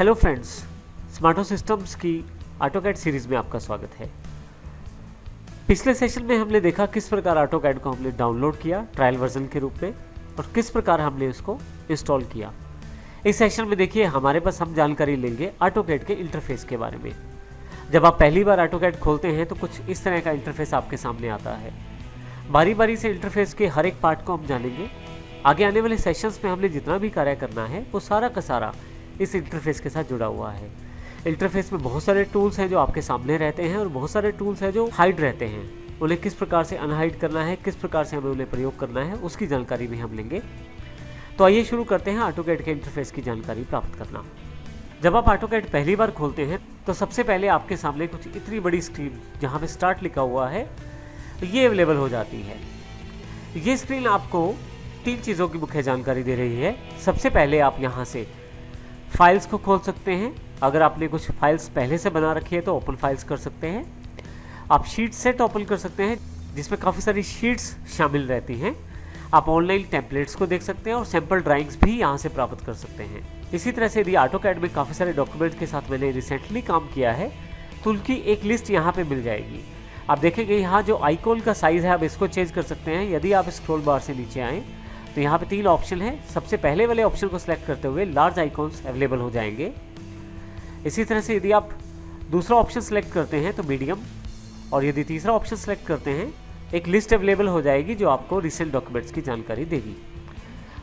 Hello friends, स्मार्टो systems की AutoCAD series में आपका स्वागत है। पिछले सेशन में हमने देखा किस प्रकार ऑटोकैड को हमने डाउनलोड किया ट्रायल वर्जन के रूप में और किस प्रकार हमने उसको इंस्टॉल किया। इस सेशन में देखिए हमारे पास हम जानकारी लेंगे ऑटोकैड के इंटरफेस के बारे में। जब आप पहली बार ऑटोकैड खोलते हैं तो कुछ इस तरह का इंटरफेस आपके सामने आता है। बारी बारी से इंटरफेस के हर एक पार्ट को हम जानेंगे। आगे आने वाले सेशंस में हमने जितना भी कार्य करना है वो सारा का सारा इस इंटरफेस के साथ जुड़ा हुआ है। इंटरफेस में बहुत सारे टूल्स हैं जो आपके सामने रहते हैं और बहुत सारे टूल्स हैं जो हाइड रहते हैं। उन्हें किस प्रकार से अनहाइड करना है, किस प्रकार से हमें उन्हें प्रयोग करना है, उसकी जानकारी भी हम लेंगे। तो आइए शुरू करते हैं ऑटोकैड के इंटरफेस की जानकारी प्राप्त करना। जब आप ऑटोकैड पहली बार खोलते हैं तो सबसे पहले आपके सामने कुछ इतनी बड़ी स्क्रीन जहाँ पे स्टार्ट लिखा हुआ है ये अवेलेबल हो जाती है। ये स्क्रीन आपको तीन चीज़ों की मुख्य जानकारी दे रही है। सबसे पहले आप यहाँ से फाइल्स को खोल सकते हैं। अगर आपने कुछ फाइल्स पहले से बना रखी है तो ओपन फाइल्स कर सकते हैं। आप शीट सेट ओपन कर सकते हैं जिसमें काफ़ी सारी शीट्स शामिल रहती हैं। आप ऑनलाइन टेम्पलेट्स को देख सकते हैं और सैम्पल ड्राइंग्स भी यहाँ से प्राप्त कर सकते हैं। इसी तरह से यदि ऑटोकैड में काफ़ी सारे डॉक्यूमेंट के साथ मैंने रिसेंटली काम किया है तो उनकी एक लिस्ट यहाँ पे मिल जाएगी। आप देखेंगे यहाँ जो आइकॉन का साइज़ है आप इसको चेंज कर सकते हैं। यदि आप स्क्रॉल बार से नीचे आएँ तो यहाँ पे तीन ऑप्शन है। सबसे पहले वाले ऑप्शन को सिलेक्ट करते हुए लार्ज आइकॉन्स अवेलेबल हो जाएंगे। इसी तरह से यदि आप दूसरा ऑप्शन सेलेक्ट करते हैं तो मीडियम, और यदि तीसरा ऑप्शन सेलेक्ट करते हैं एक लिस्ट अवेलेबल हो जाएगी जो आपको रिसेंट डॉक्यूमेंट्स की जानकारी देगी।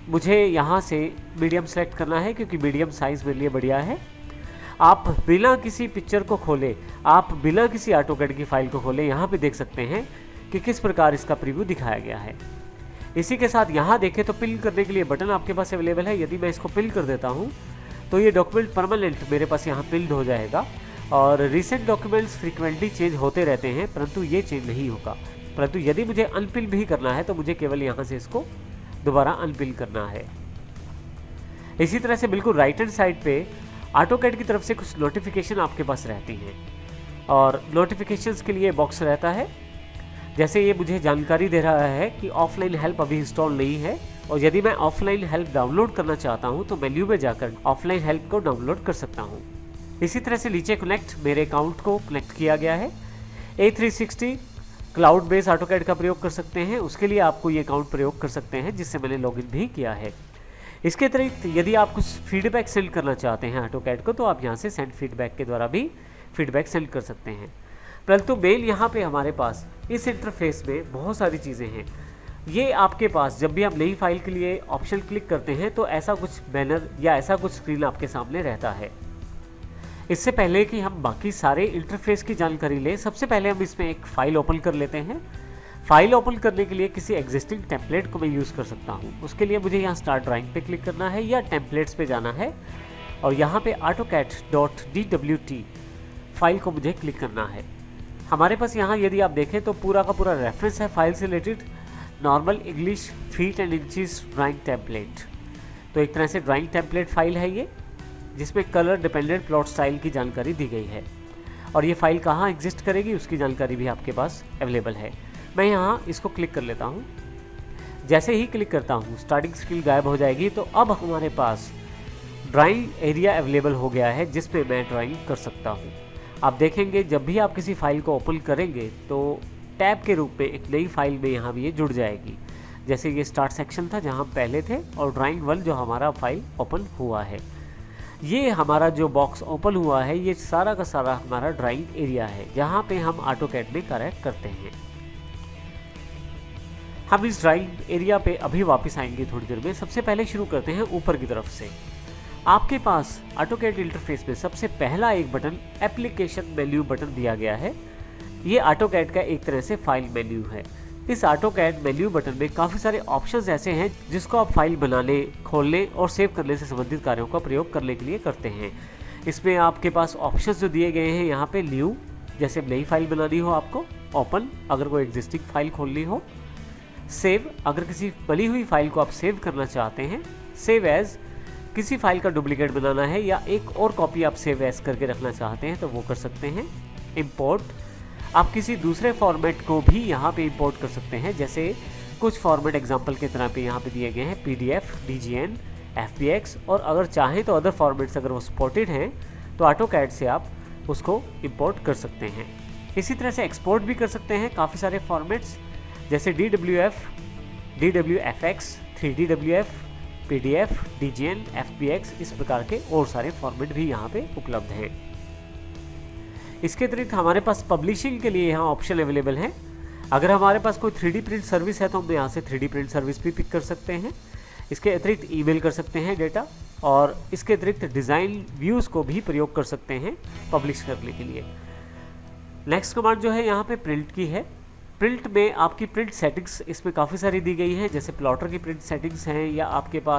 मुझे यहाँ से मीडियम सेलेक्ट करना है क्योंकि मीडियम साइज़ मेरे लिए बढ़िया है। आप बिना किसी पिक्चर को खोले, आप बिना किसी ऑटोकैड की फाइल को खोले यहाँ पे देख सकते हैं कि किस प्रकार इसका प्रीव्यू दिखाया गया है। इसी के साथ यहाँ देखें तो पिन करने के लिए बटन आपके पास अवेलेबल है। यदि मैं इसको पिन कर देता हूँ तो ये डॉक्यूमेंट परमानेंट मेरे पास यहाँ पिल्ड हो जाएगा। और रिसेंट डॉक्यूमेंट्स फ्रीक्वेंटली चेंज होते रहते हैं परंतु ये चेंज नहीं होगा। परंतु यदि मुझे अनपिन भी करना है तो मुझे केवल यहाँ से इसको दोबारा अनपिन करना है। इसी तरह से बिल्कुल राइट हैंड साइड पे ऑटोकैड की तरफ से कुछ नोटिफिकेशन आपके पास रहती हैं और नोटिफिकेशंस के लिए बॉक्स रहता है। जैसे ये मुझे जानकारी दे रहा है कि ऑफलाइन हेल्प अभी इंस्टॉल नहीं है और यदि मैं ऑफलाइन हेल्प डाउनलोड करना चाहता हूँ तो मेन्यू में जाकर ऑफलाइन हेल्प को डाउनलोड कर सकता हूँ। इसी तरह से नीचे कनेक्ट, मेरे अकाउंट को कनेक्ट किया गया है। A360 क्लाउड बेस्ड ऑटोकैड का प्रयोग कर सकते हैं, उसके लिए आपको ये अकाउंट प्रयोग कर सकते हैं जिससे मैंने लॉगिन भी किया है। इसके अतिरिक्त यदि आप कुछ फीडबैक सेंड करना चाहते हैं ऑटोकैड को तो आप यहाँ से सेंड फीडबैक के द्वारा भी फीडबैक सेंड कर सकते हैं। परंतु मेन यहाँ पे हमारे पास इस इंटरफेस में बहुत सारी चीज़ें हैं। ये आपके पास जब भी आप नई फाइल के लिए ऑप्शन क्लिक करते हैं तो ऐसा कुछ बैनर या ऐसा कुछ स्क्रीन आपके सामने रहता है। इससे पहले कि हम बाकी सारे इंटरफेस की जानकारी लें, सबसे पहले हम इसमें एक फ़ाइल ओपन कर लेते हैं। फाइल ओपन करने के लिए किसी एग्जिस्टिंग टेम्पलेट को मैं यूज़ कर सकता हूँ। उसके लिए मुझे यहाँ स्टार्ट ड्राइंग पे क्लिक करना है या टेम्पलेट्स पे जाना है और यहाँ पे AutoCAD.dwt फाइल को मुझे क्लिक करना है। हमारे पास यहाँ यदि आप देखें तो पूरा का पूरा रेफरेंस है फाइल से related, normal English feet and inches drawing template. तो एक तरह से ड्राइंग टेम्पलेट फाइल है ये, जिसमें कलर डिपेंडेंट प्लॉट स्टाइल की जानकारी दी गई है और ये फाइल कहाँ एग्जिस्ट करेगी उसकी जानकारी भी आपके पास अवेलेबल है। मैं यहाँ इसको क्लिक कर लेता हूँ। जैसे ही क्लिक करता हूँ स्टार्टिंग स्क्रीन गायब हो जाएगी। तो अब हमारे पास ड्राइंग एरिया अवेलेबल हो गया है जिसमें मैं ड्राइंग कर सकता हूँ। आप देखेंगे जब भी आप किसी फाइल को ओपन करेंगे तो टैब के रूप में एक नई फाइल में यहाँ भी ये जुड़ जाएगी। जैसे ये स्टार्ट सेक्शन था जहाँ हम पहले थे और ड्राइंग 1 जो हमारा फाइल ओपन हुआ है। ये हमारा जो बॉक्स ओपन हुआ है ये सारा का सारा हमारा ड्राइंग एरिया है जहाँ पे हम ऑटोकैड में कार्य करते हैं। हम इस ड्राइंग एरिया पे अभी वापस आएंगे थोड़ी देर में। सबसे पहले शुरू करते हैं ऊपर की तरफ से। आपके पास ऑटोकैड इंटरफेस में सबसे पहला एक बटन एप्लीकेशन मेन्यू बटन दिया गया है। ये ऑटोकैड का एक तरह से फाइल मेन्यू है। इस ऑटोकैड मेन्यू बटन में काफ़ी सारे ऑप्शंस ऐसे हैं जिसको आप फाइल बनाने, खोलने और सेव करने से संबंधित कार्यों का प्रयोग करने के लिए करते हैं। इसमें आपके पास ऑप्शंस जो दिए गए हैं यहाँ पे न्यू, जैसे नई फाइल बनानी हो आपको, ओपन अगर कोई एग्जिस्टिंग फाइल खोलनी हो, सेव अगर किसी बनी हुई फाइल को आप सेव करना चाहते हैं, सेव एज किसी फाइल का डुप्लीकेट बनाना है या एक और कॉपी आप सेव एज करके रखना चाहते हैं तो वो कर सकते हैं। इंपोर्ट आप किसी दूसरे फॉर्मेट को भी यहाँ पे इंपोर्ट कर सकते हैं। जैसे कुछ फॉर्मेट एग्जांपल के तरह पे यहाँ पे दिए गए हैं PDF, DGN, FBX, और अगर चाहें तो अदर फॉर्मेट्स अगर वो सपोर्टेड हैं तो AutoCAD से आप उसको इंपोर्ट कर सकते हैं। इसी तरह से एक्सपोर्ट भी कर सकते हैं काफ़ी सारे फॉर्मेट्स, जैसे DWF, DWFX, 3DWF, PDF, DGN, FBX, इस प्रकार के और सारे फॉर्मेट भी यहाँ पे उपलब्ध हैं। इसके अतिरिक्त हमारे पास पब्लिशिंग के लिए यहाँ ऑप्शन अवेलेबल हैं। अगर हमारे पास कोई 3D प्रिंट सर्विस है तो हम यहाँ से 3D प्रिंट सर्विस भी पिक कर सकते हैं। इसके अतिरिक्त ईमेल कर सकते हैं डेटा, और इसके अतिरिक्त डिज़ाइन व्यूज़ को भी प्रयोग कर सकते हैं पब्लिश करने के लिए। नेक्स्ट कमांड जो है यहाँ पे प्रिंट की है। प्रिंट में आपकी प्रिंट सेटिंग्स इसमें काफ़ी सारी दी गई हैं, जैसे प्लॉटर की प्रिंट सेटिंग्स हैं, या आपके पास